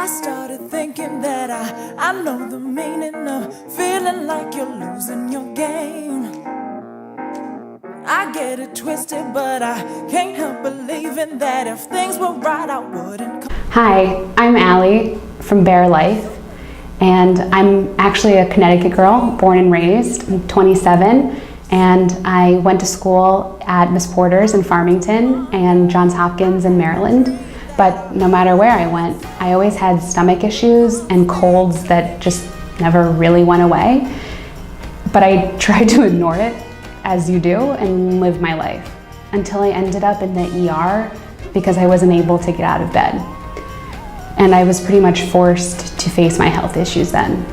started thinking that I know the meaning of feeling like you're losing your game. I get it twisted, but I can't help believing that if things were right, I wouldn't come. Hi, I'm Allie from Bare Life, and I'm actually a Connecticut girl, born and raised. I'm 27, and I went to school at Miss Porter's in Farmington and Johns Hopkins in Maryland. But no matter where I went, I always had stomach issues and colds that just never really went away. But I tried to ignore it, as you do, and live my life until I ended up in the ER because I wasn't able to get out of bed. And I was pretty much forced to face my health issues then.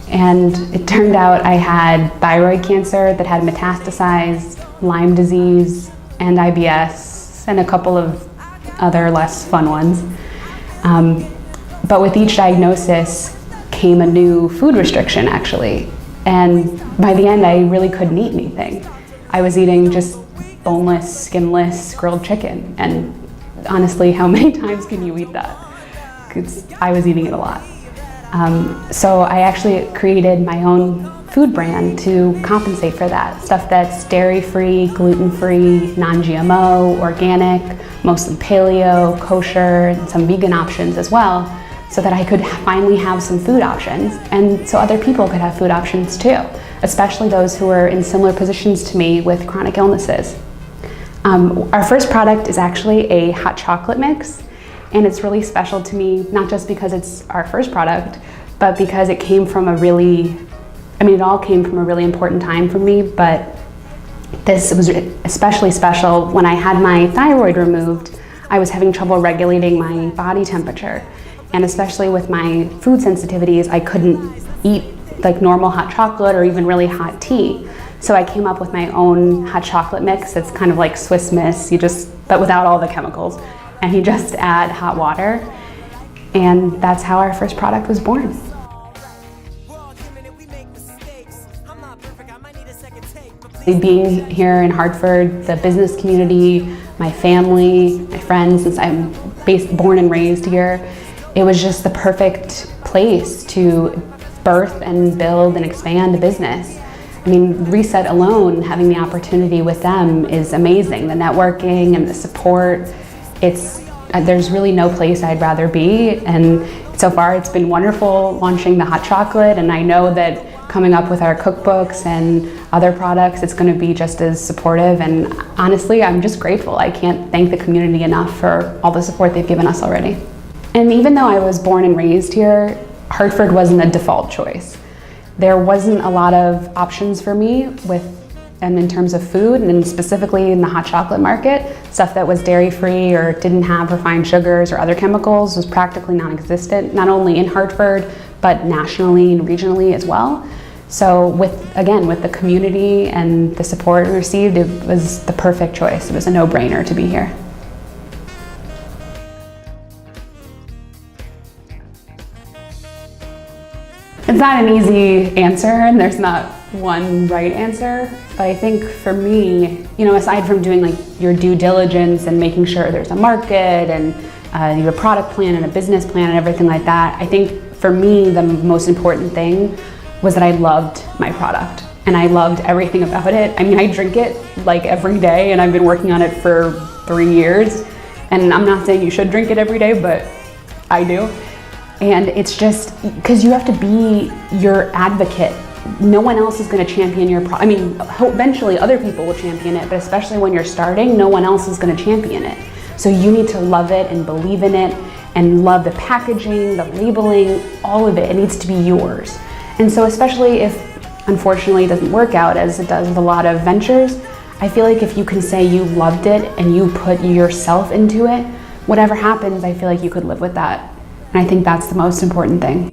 And it turned out I had thyroid cancer that had metastasized, Lyme disease, and IBS, and a couple of other less fun ones. But with each diagnosis came a new food restriction, actually. And by the end, I really couldn't eat anything. I was eating just boneless, skinless grilled chicken. And honestly, how many times can you eat that? Because I was eating it a lot. So I actually created my own food brand to compensate for that. Stuff that's dairy-free, gluten-free, non-GMO, organic, mostly paleo, kosher, and some vegan options as well, so that I could finally have some food options, and so other people could have food options too, especially those who are in similar positions to me with chronic illnesses. Our first product is actually a hot chocolate mix, and it's really special to me, not just because it's our first product, but because it came from it all came from a really important time for me, but this was especially special when I had my thyroid removed. I was having trouble regulating my body temperature, and especially with my food sensitivities, I couldn't eat like normal hot chocolate or even really hot tea. So I came up with my own hot chocolate mix. It's kind of like Swiss Miss, but without all the chemicals. And you just add hot water, and that's how our first product was born. Being here in Hartford, the business community, my family, my friends, since I'm born and raised here, it was just the perfect place to birth and build and expand a business. I mean, Reset alone, having the opportunity with them is amazing. The networking and the support, there's really no place I'd rather be. And so far it's been wonderful launching the hot chocolate, and I know that coming up with our cookbooks and other products, it's going to be just as supportive. And honestly, I'm just grateful. I can't thank the community enough for all the support they've given us already. And even though I was born and raised here, Hartford wasn't a default choice. There wasn't a lot of options for me in terms of food, and specifically in the hot chocolate market. Stuff that was dairy-free or didn't have refined sugars or other chemicals was practically non-existent, not only in Hartford, but nationally and regionally as well. So with the community and the support we received, it was the perfect choice. It was a no-brainer to be here. It's not an easy answer, and there's not one right answer, but I think for me, aside from doing like your due diligence and making sure there's a market and your product plan and a business plan and everything like that, I think for me the most important thing was that I loved my product and I loved everything about it. I mean, I drink it like every day, and I've been working on it for 3 years, and I'm not saying you should drink it every day, but I do. And it's just because you have to be your advocate. No one else is going to champion your product. I mean, eventually other people will champion it, but especially when you're starting, no one else is going to champion it. So you need to love it and believe in it and love the packaging, the labeling, all of it. It needs to be yours. And so especially if, unfortunately, it doesn't work out as it does with a lot of ventures, I feel like if you can say you loved it and you put yourself into it, whatever happens, I feel like you could live with that. And I think that's the most important thing.